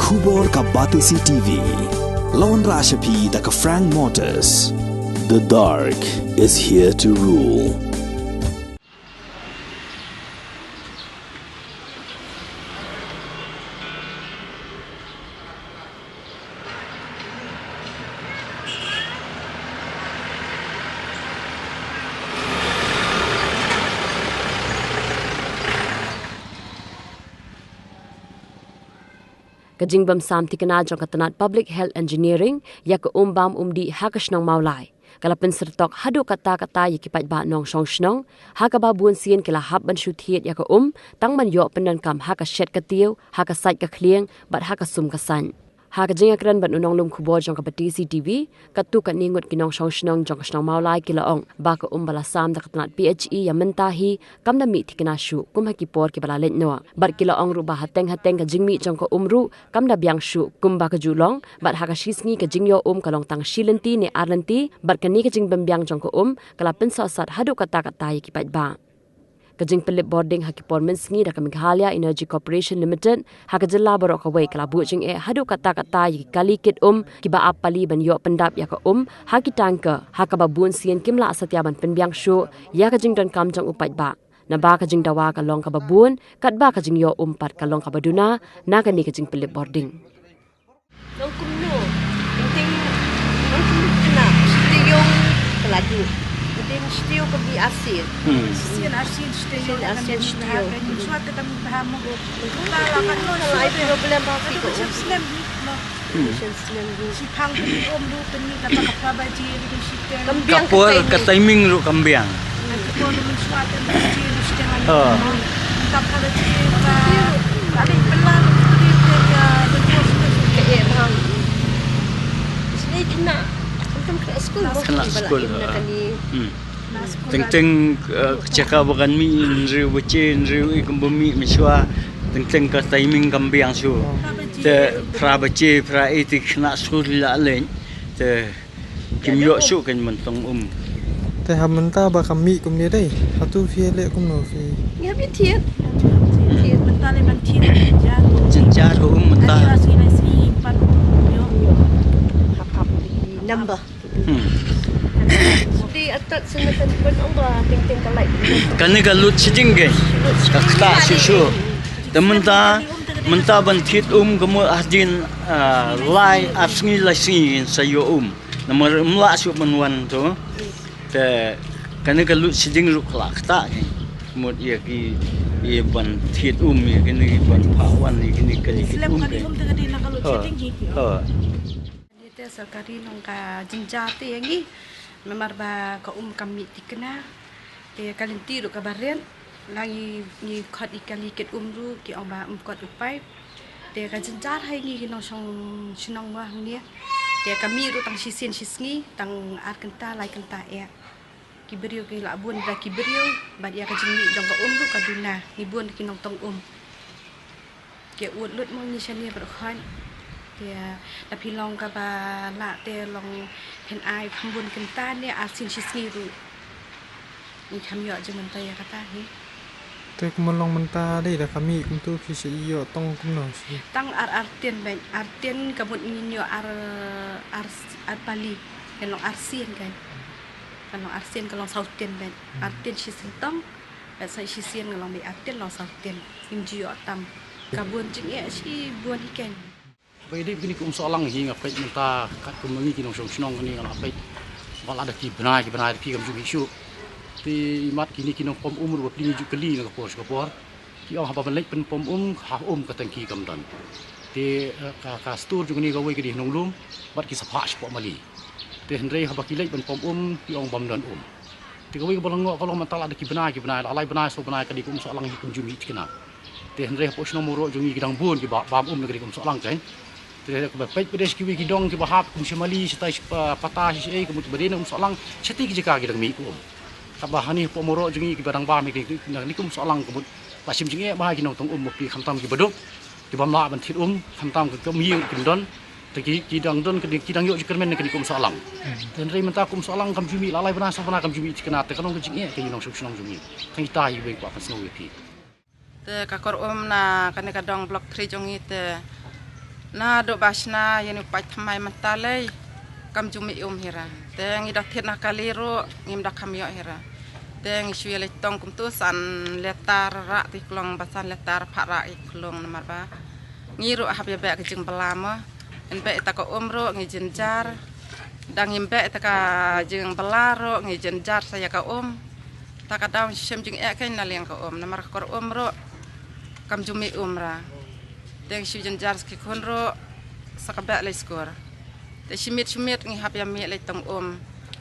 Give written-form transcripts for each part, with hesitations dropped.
Khubor ka Batisi TV. Lawan Rashapi da ka Frank Motors. The dark is here to rule. Kajing bam sam tikana jong katanat public health engineering ya ke bam di hakashnong maulai kalapin sertok hadu kata-kata yikipat ba nong shong shnong haka buon sien kila hab ban shuthiet ya ke tang man yo pendan kam haka shet katiu haka sait ka klieng bat haka sum kasan haka jinga kran ban unong lum khubor jong ka Batisi TV katu kat ningut kinong shong shnong jong kashnong maulai kila ong ba ka bala sam da katanat PHE ya mentahi kam na mi tikana shu kum haki por ki bala let no bat kila ong ru ba hateng ka jingmi jong ka ru kam da biang shu kum ba ka julong bat haka shisngi ka jingyo kalong tang shilanti ne arlanti bat ka ni ka jing bambiang jong ka kalapin sa sat hadu kata-kata yikipat ba kajing pelip boarding haki pormen sngi da Meghalaya Energy Corporation Limited haka jela borok kawai kala bujing hadu kata-kata yi kali kit ki ba apali ban yo pendap ya ka haki tangka haka ba bun sien kimla asatya ban penbiang shu ya kajing dan kam jong upat ba na ba kajing dawa ka long ka babun kat ba kajing yo pat ka long ka baduna na kani kajing pelip boarding long kumno penting long kumna stiyong pelaju din stiyo ko bi asin. Asin stiyo. Asin stiyo. Suat kita paham mo. Kala kan no na ay problem ba ko. Slim no. Slim si pang du tani ka pa ji ri si te. Kapor ka timing ru kambiang. Kapor mo suat na ji ri si te. Kapor ji ba. Kali pelan di te ya betul ke bang. Sini kena kena skul teng cakap bukan mi nriu bace nriu ikum bumi miswa teng ka timing kambiang su te pra bace pra etik kena skul la len te kim yo su kan mentong te hamenta ba kami kum ni dai hatu fi le kum no fi ya bi tiet mentale ban tiet jenja ko menta si pan yo hap number di atat senakan pun ongba ting kalai kan ga lut siding ge takta su menta ban tit kemo ahdin lai afsngi lasingi sayo namar mla su manwan to te kan ga lut siding ru klakta mod ya ki ban tit ya kini ban pawan ni kini kali ki tengah nak kalau siding ji te sarkari nong ka jinjate yangi memar ba ka kami tikna te kalinti ru ka baren lagi ni khot ikali ket ru ki ba kot upai te ka jinjar hai ni nong song sinong wa ni te kami ru tang sisin sisngi tang ar kenta lai kenta ya ki beriu ki la bun da ki beriu ba dia ka jingni jong ka ru ka duna ni bun ki nong tong ke ut lut mo ni shani ber khan ya tapi long ka ba la te long pen ai khambun kenta ne asin shisni ru ni kham yo je menta ya kata hi te kum long menta dai da kami kum tu fi si yo tong kum no si tang artien ben artien kabut ni yo ar pali kan long arsien kan long arsien kan long sautien ben artien shisin tong ba sai shisien long be artien long sautien inji yo tam kabun jing ya si buan ikan Jadi begini soalang hingga pet minta kat kumengi kinong senong kini kalau pet malah ada kibnai pi kam juga isu ti mat kini kinong pom umur 27 kali nak kapor ki orang apa belai pen pom ha katengki kam dan ti ka stur juga ni gawai ke di nonglum bat ki sapa spok mali ti hendrei haba kilai pen pom ki orang bam dan ti gawai ke balangok kalau mental ada kibnai alai benai so benai ke di soalang hikum jumi kena ti hendrei pos nomor jungi kidang bun ki bam negeri soalang kan tidak berbaik pada sekiwi kidong ke bahap kumsemali setai patah sisi kemudian berdena soalang seti jika kidang mi kum tabahani pomoro jungi ke barang bam ni kum soalang kemudian pasim jinge bah kinong tong pi khamtam ki baduk ki bamla ban thit khamtam ke mi kindon teki kidang don ke kidang yo jikermen ke kum soalang dan rei menta kum soalang kam jumi lalai bana sapana kam jumi kena te kanong jinge ke kinong sunong jumi thang tai be ko pasno pi te kakor na kane kadang blok 3 jongi te na do basna yani pai thamai matalai kam jumi hira teng ida thena kaliro ngim dak kamyo hira teng isu le tong kum tu san letar ra ti klong basan letar phara ik klong namar ba ngiru habya ba ke jing belama en be ta ko umro ngi jenjar dang imbe ta ka jing belaro ngi jenjar saya ka ta ka daun sem jing kan na leng ka namar kor umro kam jumi umra teng isu jenjar ki konro sakaba le skor te simit ngi habya mi le tong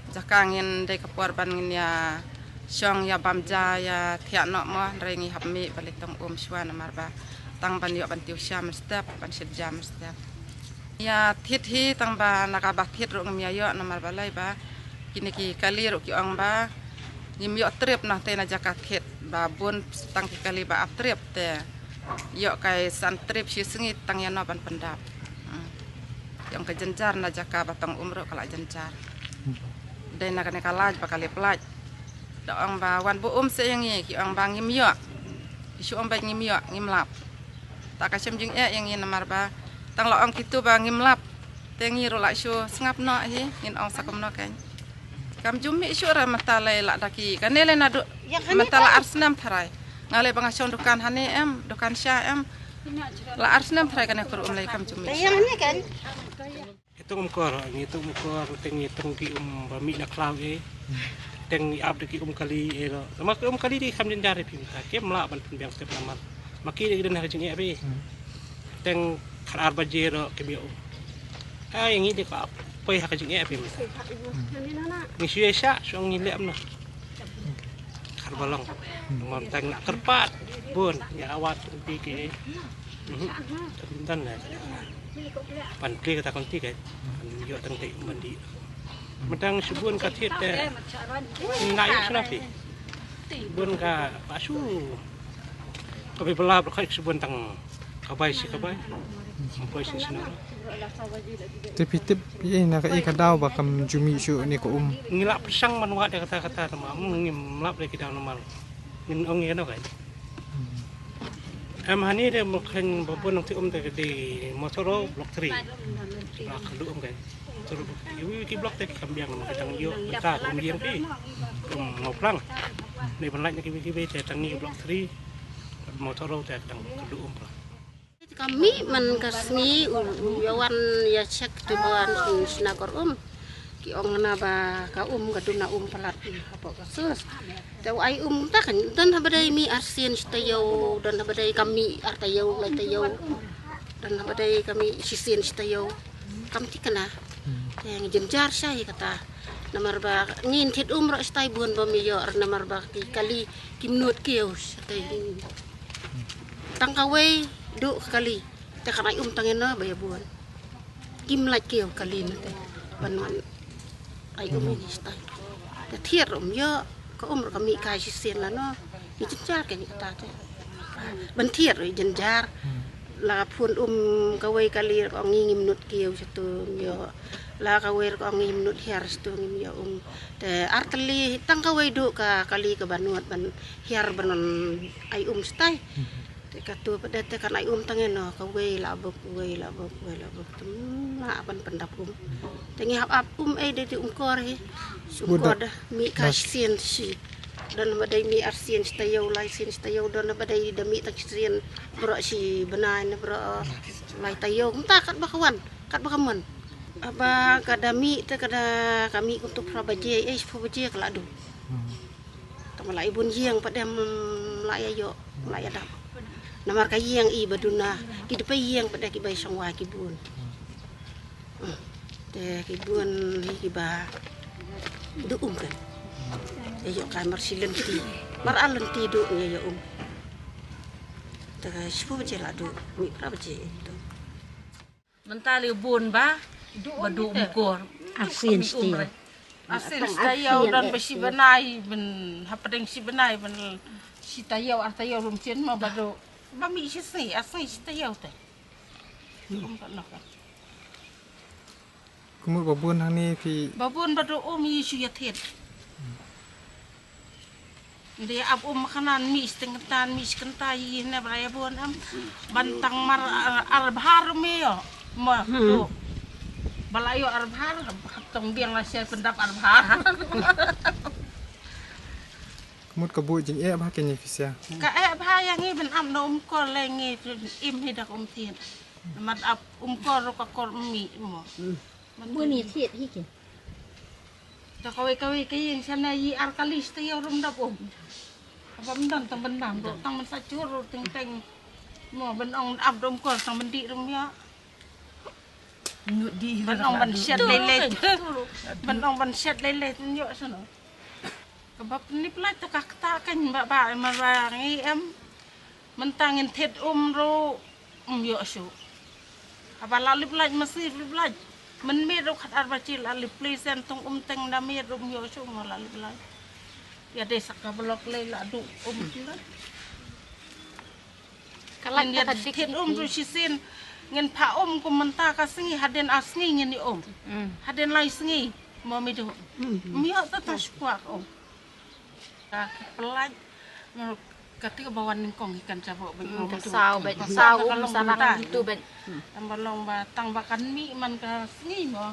jakangin de kapor ban ngin ya syong ya bamja ya thiak no mo rengi hab mi balik tong shwan marba tang ban yo ban tiu syam step ban sid jam step ya thit hi tang ba nakaba thit ro ngim ya yo na marba lai ba kini ki kali ro ki ong ba nim yo trip na te na jakat thit ba bun tang ki kali ba ap trip te yo kai san trip si sengit tang ya no ban pendap yang ke jenjar na jaka batang umro kala jenjar dai na kane kalaj ba kali pelaj da ang ba wan bu se yang ki ang bang ngim yo isu ang ba ngim yo ngim lap ta ka sem jing yang ni namar ba tang lo ang kitu ba ngim lap te ngi ro la isu sngap no hi ngin ang sakom no kan kam jumi isu ra matalai la daki kanele na do matala arsnam tharai ngale bang asyong dukan hani dukan sya la arsnam tharai kan kur lai kam jumi kan itu kor tengi tengki bami na klau teng ap de ki kali ero sama kali di kam jenjar pi ta kem la ban pen biang step namat maki de den ha jing e teng khar bajero ke bio ai ngi de ka pai ha jing e pi ni sye sya song ni lem na khar balong mon teng nak kerpat bun ya awat pi ke dan na pan kli kata konti ke yo teng te mandi Medang sebun katit naik senapi bun ka pasu tapi belab kai sebun tang kabai si kabai sampai si senar Tapi na ka daw ba kam jumi syu ni ko ngilap pesang manwa de kata-kata nama ngim lap de kidaw normal ngin ong ngeno kai hani de mukhen babun nang ti de motoro blok 3 kalu kai terus ibu ki blok tek kambiang kitang yo ta kambiang pi ngoplang ni banlanya ki be tang ni blok 3 motoro tek tang kedu kami man kasni yawan ya cek tu bawan sinagor ki ong na ba ka kaduna palat apa kasus taw ay ta kan dan habadai mi arsin stayo dan habadai kami artayo latayo dan habadai kami sisin stayo kam tikana yang jenjar saya kata namar ba ngin tit umro stay buon ba miyo ar namar ba kali kimnut kios tay tangkaway do kali ta kanay tangena ba ya buon kimlat kiyo kali nate banwan ay stay ta thier yo ko umro kami kay sisin la no jenjar kani kata ban thier jenjar la phun kaway kali ko ngingim nut kiyo satu yo la kawir ko ngim nut hiar stu ngim ya te artli tang kawai do ka kali ke banuat ban hiar banon ai stai te katu pada te kan ai tangeno kawai labok la ban pendap te ngi hap de kor hi kor mi kasien si dan badai mi arsien stayo lai sin stayo dan badai demi tak sien bro si benai bro lai tayo kat bakawan kat bakaman apa kadami te kada kami untuk prabaje prabaje kala do tamala ibun jiang pada melaya yo melaya dap namar kayang i baduna ki depe yang pada ki bai sangwa ki bun te ki bun ki ba do kan yo kamar silen ti mar alen ti do nya yo te prabaje la do mi prabaje to mentali bun ba badu mukor asin stil asin stayo dan besi benai ben hapadeng si benai ben si tayo atayo rumcien ma badu mami si asin stayo te kumur babun hani pi babun badu isu ya thet dia ab makanan mi setengah mi sekentai na beraya bon bantang mar al bahar me yo Mah tu. Balayo arbhar tong biang la sia pendap arbhar. Kemut kebu jing bah kenya fisia. Ka bha yang ngi ben am no ko le ngi im hi dak tien. Mat ap ko ro ka kor mi mo. Mua ni thiệt hi kìa. Ta kawe ka yang sana yi arkalis te yo rum dap Apa mendan tang ben bam ro tang men sa chur ro teng teng. Mo ben ong ap dom ko tang ben di rum ya. Di ben ong ban set lele. Ben ong ban set lele yo sana. Kabab ni pula ta kakta kan ba marang em mentangin thet ro yo su. Apa lalu pula masih pula men me ro khat arba cil ali plesen tong teng na me ro yo su mo lalu pula. Ya desa ka blok le la du pula. Kalan dia thet ro sisin ngen pa ko menta ka singi haden asngi ngeni haden lai singi mo me do. Mi ta tas kuak pelaj ketika bawan ningkong ikan cabok sao sarang itu ben tambah lomba tang bakan mi man ka singi mo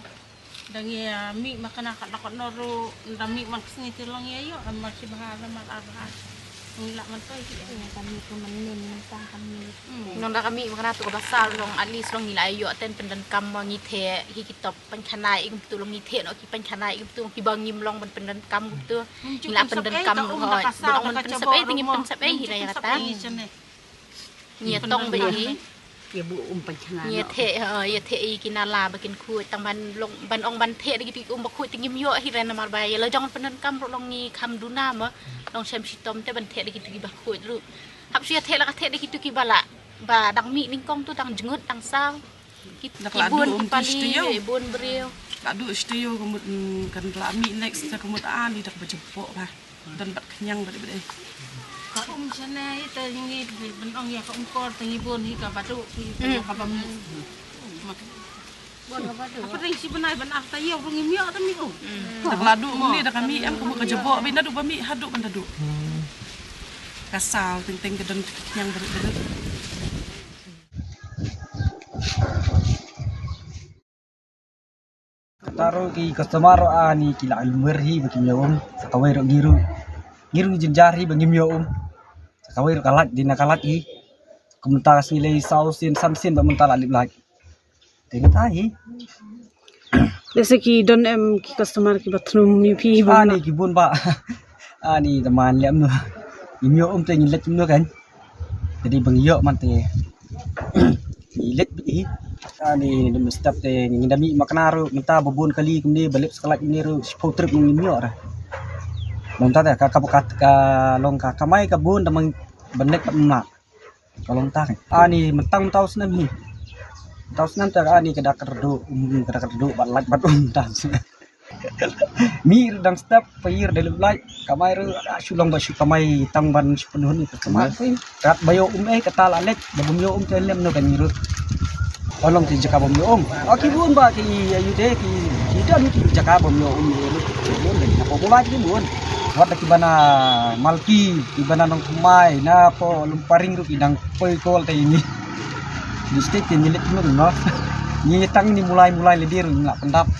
dangi mi makan nakot noru mi man singi tilong ya yo masih bahala man arah nila man toy kami kemenin tang kami nong da kami makana tu basal long alis long nila yo ten pendan kam ngi the hi kitop panchanai ing tu long ngi the no ki panchanai ing tu ki bangim long pendan kam tu nila pendan kam ho bong man pen sabai tingi pen sabai hi ya kata ngi tong be hi ya bu panchanai ngi the i kinala bakin khu tang ban long ban ong ban the di ki ba khu tingi yo hi rena mar bai lo jong pendan kam long ngi kham duna ma long sem sitom te ban the de gitu ba khu ru hap sia the la ka the de gitu ki bala ba dang mi ning kong tu dang jengut dang sao ki bun pali bun beriu tak du studio kemut kan la mi next ta kemut ali dak bejepok ba dan bat kenyang dari bede ka sana itu ngi ben ong ya ka ko tingi bun hi ka badu ka ba mi apa ring si benai ben afta yo rungi mi ta mi tak ladu ni dak kami em kemut kejebok bina du ba mi haduk ban dadu kasal ting gedeng kenyang dari bede Taro ki customer ani kila almerhi bagi nyom sakawai ro giru jenjari bagi nyom sakawai ro kalat dina kalat i komentas nilai sausin samsin ba mental alip lagi tengok ai जैसे कि done M की कस्टमर की बाथरूम में भी ani ki bun ba ani teman lem nu nyom te ngilet nu kan jadi bang yo man te ngilet bi ani demi step te ngindami maknaru minta bubun kali kemni balik sekolah ini ru sepuluh trip ngimyo ra long ta ka ka long ka kamai ka bun damang benek mak kalong ta ani mentang tahu senam ni tahu senam ta ani kada kerdu bat bat ta mir dan step pair dalam like kamai ru sulong ba kamai tangban sepenuh ni kamai rat bayo kata lalek babumyo telem no kan miru Olong ti jaka bom om. Aki bun ba ki ayude ki dan ki jaka bom om ni lu. Bun ni na popula ki bun. Wat ki bana malki ki bana nong kumai na po lumparing ru ki dang poi kol te ini. Di stik ni milik nu no. Ni tang ni mulai ledir nak pendap.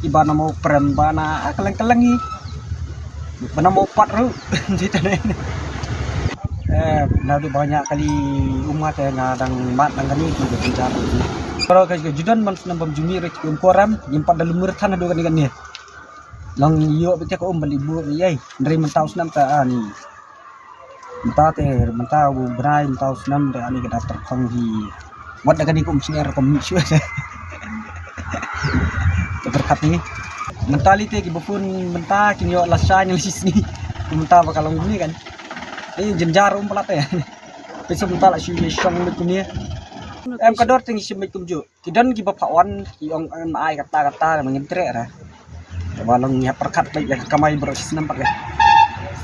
Ibana mau prem bana keleng-keleng ni. Bana mau pat ru. Cerita ni. Nadu banyak kali umat yang ngadang mat nangani juga bicara. Kalau kerja judan man senam bamjumi rek koram nyimpan dalam murtan adu kan ni. Lang yo beca ko bali bu ni ai dari mentau senam ta ani. Mentau te mentau brai mentau senam te ani ke daftar khong hi. Wat dagan ni ko msinger ko mi syu. Terkat ni. Mentalite ki bupun menta kinyo lasanya lisni. Menta bakal ni kan. Jenjar pelat ya. Bisa bentar lah sih song mit ni. Em kador tinggi simit kumju. Kidan ki bapawan ki ong ai kata mengentre ra. Walong nya perkat baik ya kamai berosis nampak ya.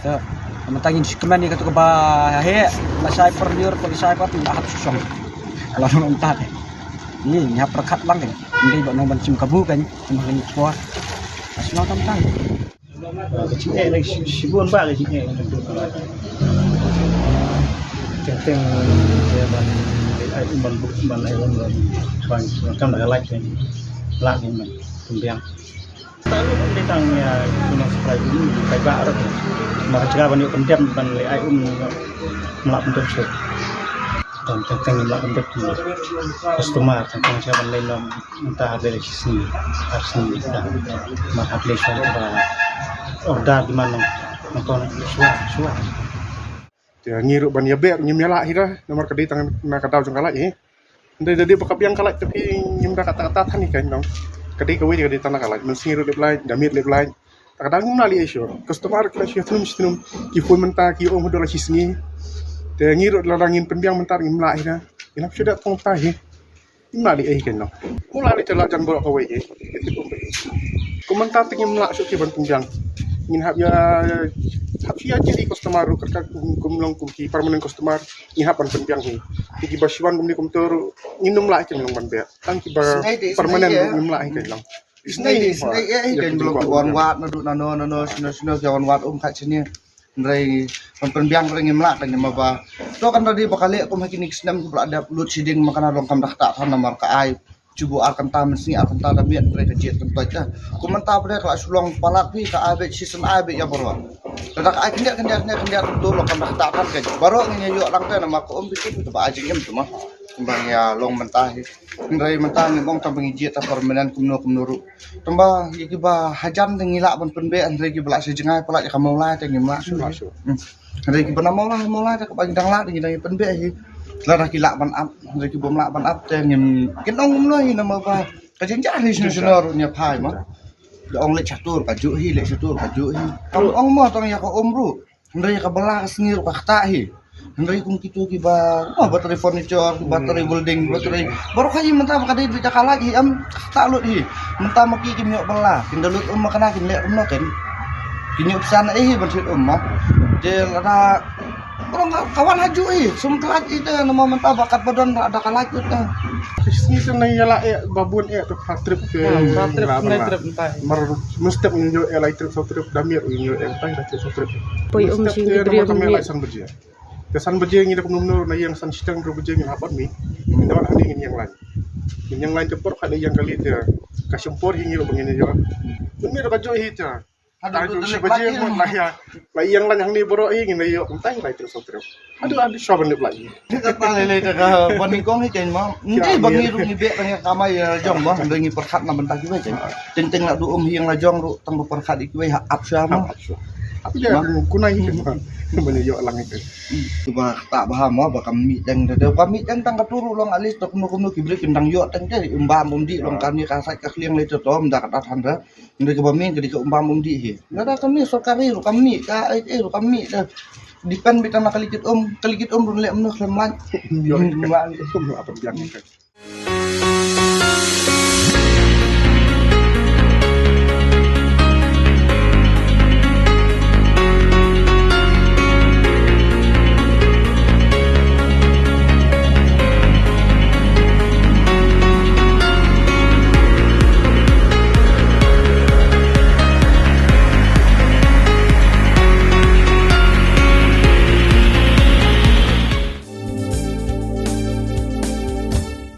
So, mentangin sikeman ni katu ba he la sai perliur ko sai pat ahap song. Kalau nong tat. Ni nya perkat lang kan. Ndai ba nong ban sim kabu kan cuma ni kuat. Asno tantang. Kecil lagi sibun ba kecil. Ceng dia ban ai ban ai ban ban kam dah like ni lak ni man pembiang tahu dia tangnya guna supply ini kai ba rat maka jika ban pendem ban le ai melak pendem so dan tentang melak pendem tu customer tentang siapa lain nom entah dari sini asli dan maka pleasure order di mana nonton suara ya ngiru ban ya ber nyem yala hira nomor kadai tangan na kadau jong kalai dia bakap yang kalai tapi nyem da kata-kata tani kan dong kadai kawai kadai tanah kalai men ngiru lep lain damit lep lain kadang nali esyo customer kala sih tunum ki fun menta ki om hodola hisni te ngiru larangin penbiang mentar ngim la hira ina sudah tong tahi nali kan dong mulai celak jan borok kawai komentar tingim la su ki ban penbiang ingin hab ya jadi customer kerja kumlong kumki permanent customer ngihapan penbiang hi ki basiwan kumni kumtur nginum la ikan long ban be tang ki permanent ngim la ikan long isnai kan belum kawan wat nadu nano sino kawan wat kat sini dari penbiang ngim la kan maba to kan tadi bakal aku makin isnam ku ada lut siding makan long kam dah tak sana mar ka ai cuba akan tamen sini akan tada miat mereka jet tempat dah. Komentar pada kalau sulung palat pi ke abet season abet ya baru. Ledak ai kendia betul lo kan tak kan kan. Baru ngenya yuk lang kan nama ko bikin tu ba ajing tu mah. Kembang ya long mentah. Ndai mentah ngomong tambang jet ta permainan kumno. Tamba iki ba hajan ngilak ban penbe ndai ki belak sejengai palat ya kamulai te ngimla su. Ndai ki banamolai ta ka bang la ndai penbe hi. Lara kilak ban up, dari bom lak ban up tengin kenong mulai nama apa kajian cari senor nya pai mah. Ong lek catur kaju hi lek catur kaju hi. Ong mah tong ya ka omru, ndai ka belah sengir ka tak hi. Ndai kung kitu ki ba, bateri furniture, bateri building, bateri baru kaji mentah ka dei bita lagi am tak lut hi. Mentah maki ki nyok belah, kindalut makana kin lek umno kan. Kinyok sana hi ban sit mah. Dia ada orang kawan haju sum kelat itu nama mentah bakat badan ada kalah itu sini sana yala babun tu trip ke trip mar mesti menyo trip so trip damir menyo entah trip so trip poi sing diberi kami san berje kesan berje ngi dak numur na yang san sidang ro berje ngi hapan mi dapat hari yang lain tepur kada yang kali dia kasimpor hingi ro bengene jo mi ro kajo hita ada tu berje mon lah yang lain yang ni borok ingin yo entah lah itu so trip aduh shoban ni lagi kata lele ka banikong ni chen mo ngi bangi ru ni be tang kamai jong mo ngi perkhat na bentah kiwe chen teng la du hiang la jong ru tang perkhat ikiwe ap sya mo tapi dia kunai ni mana yo lang itu coba tak paham mo ba kami dang kami dang tang katuru long alis tok no kuno kibri kendang yo tang ke umbam undi long kami kasai ka kliang le to ndak ta thandra ngi ke bami ke umbam undi hi ngada kami sorkari ru kami ka ru kami dipen bitana kalikit run le amno khlemlan yo apa biang